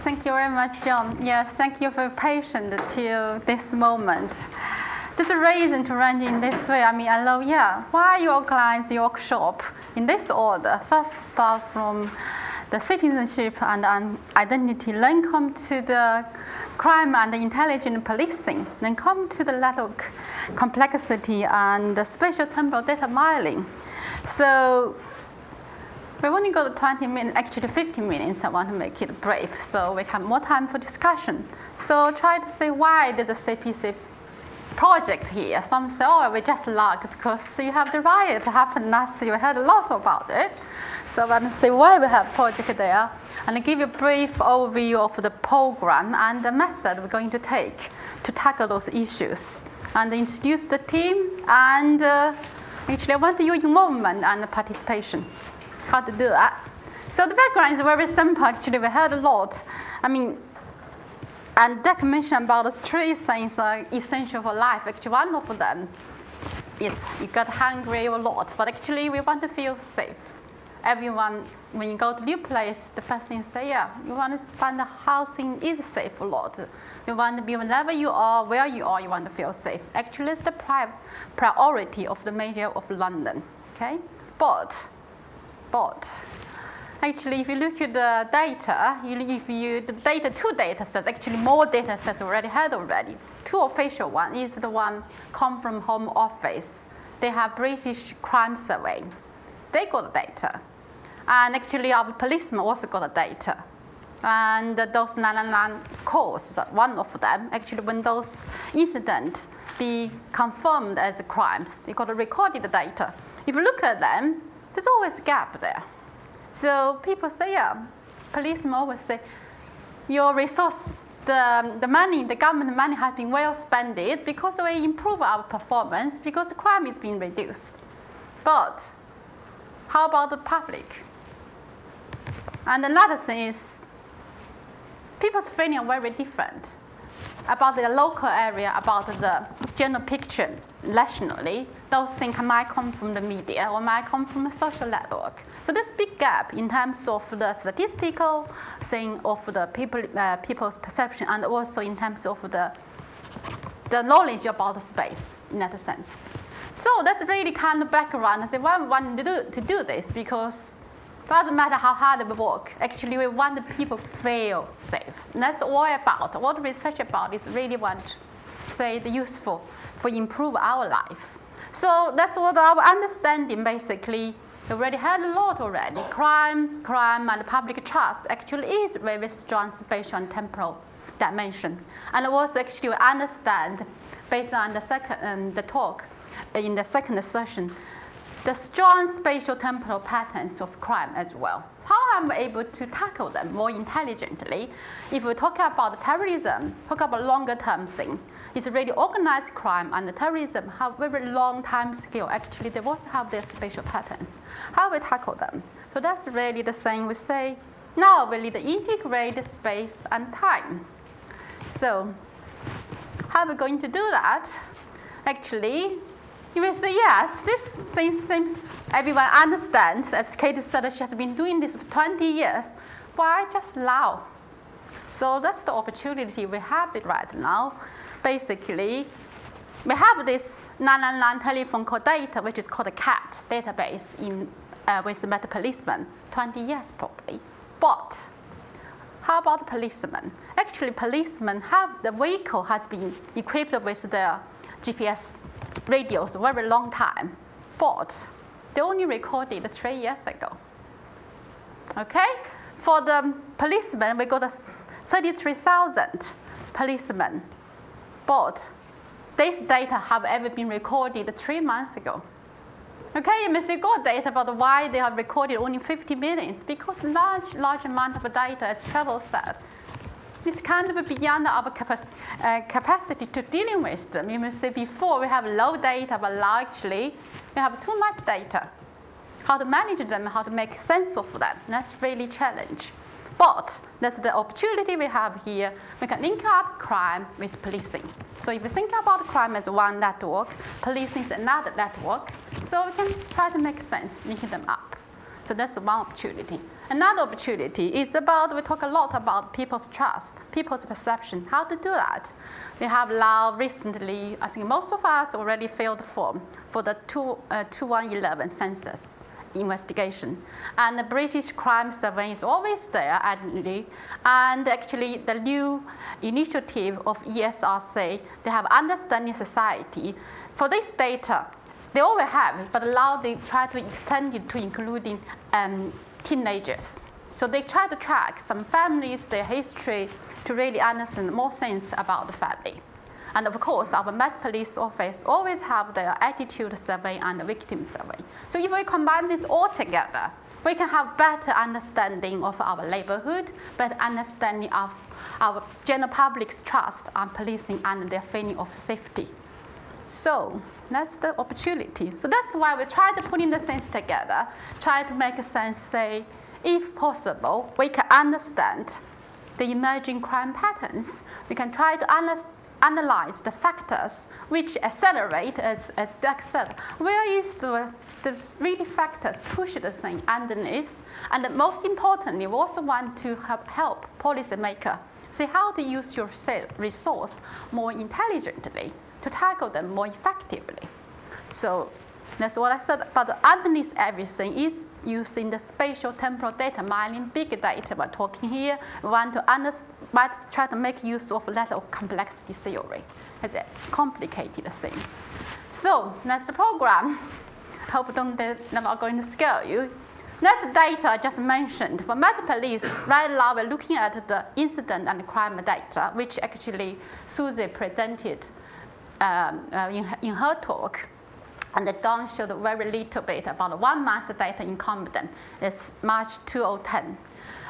Thank you very much, John. Yes, thank you for your patience till this moment. There's a reason to run in this way. I mean, I love, why you organize your workshop in this order. First start from the citizenship and identity, then come to the crime and the intelligent policing, then come to the network complexity and the spatial temporal data mining. So we only got 20 minutes, actually 15 minutes. I want to make it brief so we have more time for discussion. So try to say why there's a CPC project here. Some say, oh, we just luck because you have the riot happen last year. We heard a lot about it. So I want to say why we have project there and give you a brief overview of the program and the method we're going to take to tackle those issues. And introduce the team and actually I want to use involvement and participation. How to do that. So the background is very simple. Actually, we heard a lot. I mean, and Deck mentioned about the three things are essential for life. Actually, one of them is you got hungry a lot, but actually we want to feel safe. Everyone, when you go to a new place, the first thing you say, you want to find the housing is safe a lot. You want to be whenever you are, where you are, you want to feel safe. Actually, it's the priority of the mayor of London. Okay, but actually, if you look at the data, two data sets, actually more data sets already had already. Two official one is the one come from Home Office. They have British crime survey. They got the data. And actually our policemen also got the data. And those 999 calls, one of them, actually when those incidents be confirmed as crimes, they got recorded the data. If you look at them, there's always a gap there. So people say, policemen always say, your resource, the money, the government money has been well spent because we improve our performance because the crime is being reduced. But how about the public? And another thing is, people's feeling are very different about the local area, about the general picture nationally. Those things might come from the media or might come from a social network. So there's a big gap in terms of the statistical thing of the people's perception and also in terms of the knowledge about the space in that sense. So that's really kind of background. I say why we want to do this because it doesn't matter how hard we work. Actually, we want the people to feel safe. And that's all about. What research about is really want to say the useful for improve our life. So that's what our understanding basically. We already had a lot already. Crime and public trust actually is very strong spatial and temporal dimension. And also actually we understand based on the talk in the second session, the strong spatial temporal patterns of crime as well. How am I able to tackle them more intelligently? If we talk about terrorism, talk about longer term thing, it's really organized crime and the terrorism have very long time scale. Actually, they also have their spatial patterns. How we tackle them? So that's really the thing we say. Now we need to integrate space and time. So how are we going to do that? Actually, you will say, yes, this thing seems everyone understands. As Kate said, she has been doing this for 20 years. Why just now? So that's the opportunity we have it right now. Basically, we have this 999 telephone call data, which is called a CAT database with the Met policemen, 20 years probably. But how about the policemen? Actually, policemen the vehicle has been equipped with their GPS radios a very long time, but they only recorded 3 years ago. Okay? For the policemen, we got 33,000 policemen, but this data have ever been recorded 3 months ago. Okay, you may say got data, but why they have recorded only 50 minutes? Because large amount of data, as Trevor said, it's kind of beyond our capacity to dealing with them. You may say before we have low data, but largely we have too much data. How to manage them, how to make sense of them, that's really a challenge. But that's the opportunity we have here. We can link up crime with policing. So if we think about crime as one network, policing is another network, so we can try to make sense linking them up. So that's one opportunity. Another opportunity is we talk a lot about people's trust, people's perception, how to do that. We have now recently, I think most of us already filled the form for the 2111 census investigation. And the British Crime Survey is always there annually. And actually the new initiative of ESRC, they have Understanding Society. For this data, they always have, but now they try to extend it to including teenagers. So they try to track some families, their history, to really understand more things about the family. And of course, our Met Police Office always have their attitude survey and the victim survey. So if we combine this all together, we can have better understanding of our neighborhood, better understanding of our general public's trust on policing and their feeling of safety. So that's the opportunity. So that's why we try to put in the things together, try to make a sense, say, if possible, we can understand the emerging crime patterns. We can try to analyze the factors which accelerate, as Doug said. Where is the really factors push the thing underneath? And most importantly, we also want to help policymakers see how to use your resource more intelligently to tackle them more effectively. So that's what I said. But underneath everything is using the spatial temporal data mining, big data we're talking here. We want to try to make use of level of complexity theory. It's a complicated thing. So that's the program. Hope they're not going to scare you. That's the data I just mentioned. For Met Police, right now we're looking at the incident and crime data, which actually Susie presented in her talk. And Dawn showed very little bit about the 1 month data in Compton. It's March 2010.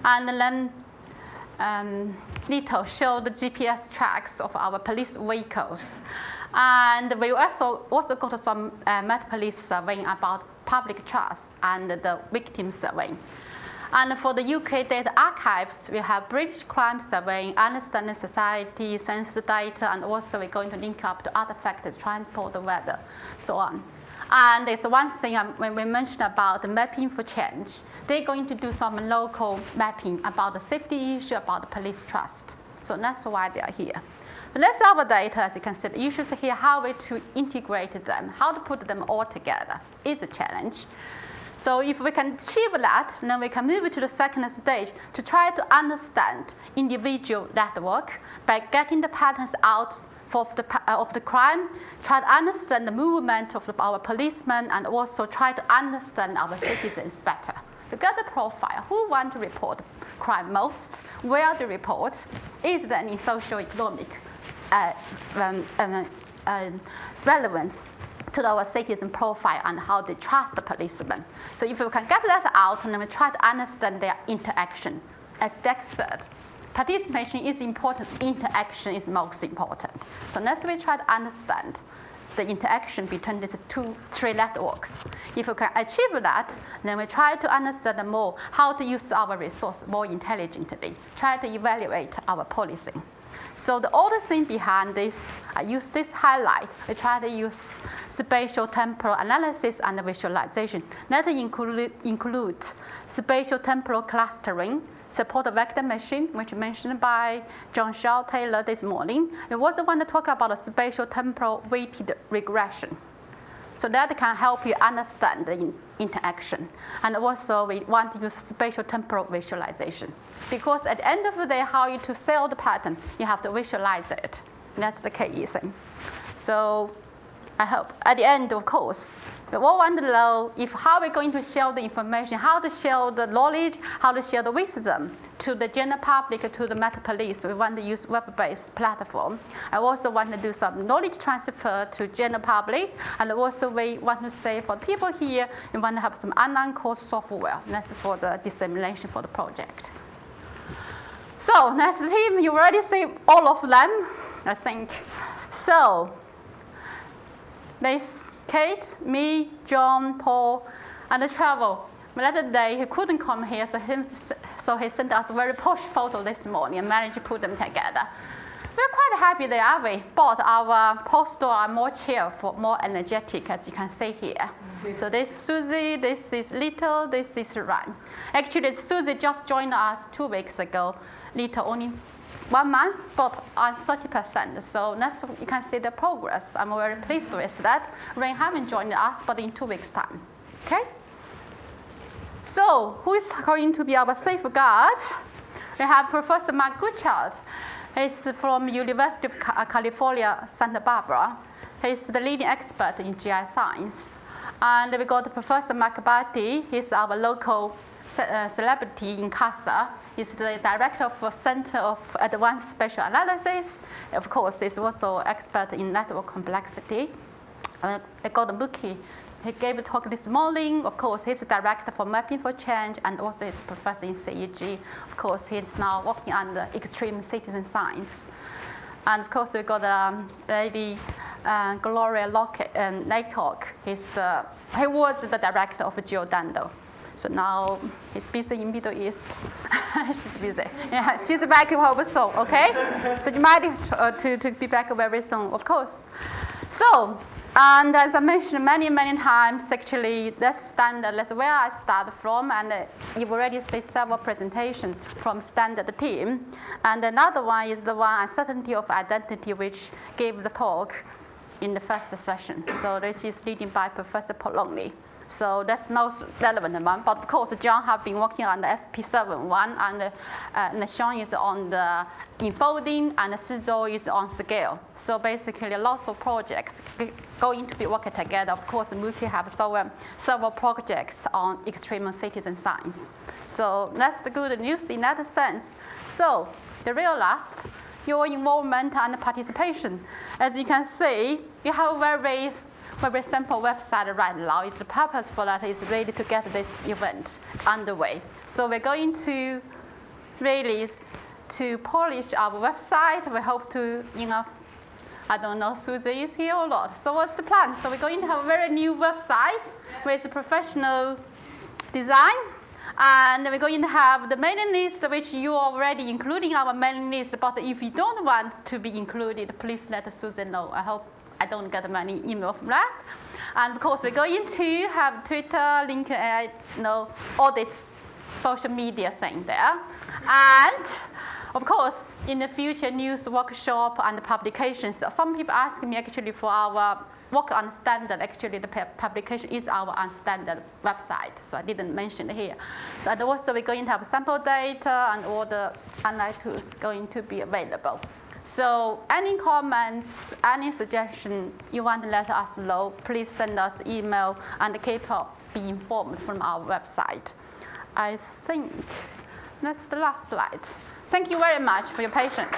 And then Little showed the GPS tracks of our police vehicles. And we also got some Met Police surveying about public trust and the victim surveying. And for the UK data archives, we have British Crime Survey, Understanding Society, census data, and also we're going to link up to other factors, transport, the weather, so on. And there's one thing when we mentioned about the mapping for change, they're going to do some local mapping about the safety issue, about the police trust. So that's why they are here. But that's our data, as you can see. The issues here, how to integrate them, how to put them all together is a challenge. So if we can achieve that, then we can move to the second stage to try to understand individual network by getting the patterns out of the crime, try to understand the movement of our policemen, and also try to understand our citizens better. To get the profile, who want to report crime most, where to report, is there any socio-economic relevance to our citizen profile and how they trust the policemen. So if we can get that out, and then we try to understand their interaction. As Dex said, participation is important, interaction is most important. So next we try to understand the interaction between these three networks. If we can achieve that, then we try to understand more how to use our resource more intelligently, try to evaluate our policing. So the other thing behind this, I use this highlight. We try to use spatial temporal analysis and visualization. That include spatial temporal clustering, support vector machine, which mentioned by John Shaw Taylor this morning. We also want to talk about a spatial temporal weighted regression. So that can help you understand the interaction. And also we want to use spatial temporal visualization. Because at the end of the day, how you to sell the pattern, you have to visualize it. That's the key thing. So I hope at the end, of course, we all want to know how we're going to share the information, how to share the knowledge, how to share the wisdom to the general public, to the Met Police. We want to use web-based platform. I also want to do some knowledge transfer to general public. And also we want to say for people here, we want to have some online course software. That's for the dissemination for the project. So next team, you already see all of them, I think. So this Kate, me, John, Paul, and the travel. But that day he couldn't come here, so he sent us a very posh photo this morning and managed to put them together. We're quite happy that we bought our postdoc more cheerful, more energetic, as you can see here. So this is Susie, this is Little, this is Ryan. Actually, Susie just joined us 2 weeks ago. Little only 1 month, but on 30%. So that's, you can see the progress. I'm very pleased with that. Ryan haven't joined us, but in 2 weeks' time. Okay? So who is going to be our safeguard? We have Professor Mark Goodchild. He's from University of California, Santa Barbara. He's the leading expert in GI science. And we got Professor Mark Barty. He's our local celebrity in CASA. He's the director of the Center of Advanced Spatial Analysis. Of course, he's also expert in network complexity. We got Mookie. He gave a talk this morning. Of course, he's the director for Mapping for Change, and also he's a professor in CEG. Of course, he's now working on the extreme citizen science. And of course, we got Lady Gloria Laycock. He was the director of Giordano. So now he's busy in Middle East. She's busy. Yeah, she's back home soon, okay? So you might to be back very soon, of course. So, and as I mentioned many times, actually, that's standard. That's where I start from, and you've already seen several presentations from standard team. And another one is the one uncertainty of identity, which gave the talk in the first session. So this is leading by Professor Poloni. So that's most relevant one. But of course, John have been working on the FP7 one, and Sean is on the enfolding, and Sizo is on scale. So basically, lots of projects going to be working together. Of course, Mookie have several projects on extreme citizen science. So that's the good news in that sense. So the real last, your involvement and participation. As you can see, you have a very simple website right now. It's the purpose for that is really to get this event underway. So we're going to really to polish our website. We hope to, I don't know, Susie is here or not. So what's the plan? So we're going to have a very new website with professional design. And we're going to have the mailing list, which you are already including our mailing list. But if you don't want to be included, please let Susie know. I hope I don't get many email from that. And of course, we're going to have Twitter, LinkedIn, all this social media thing there. And of course, in the future, news workshop and publications. Some people ask me actually for our work on standard. Actually, the publication is our on standard website. So I didn't mention it here. So and also, we're going to have sample data and all the online tools going to be available. So any comments, any suggestion you want to let us know, please send us email and keep be informed from our website. I think that's the last slide. Thank you very much for your patience.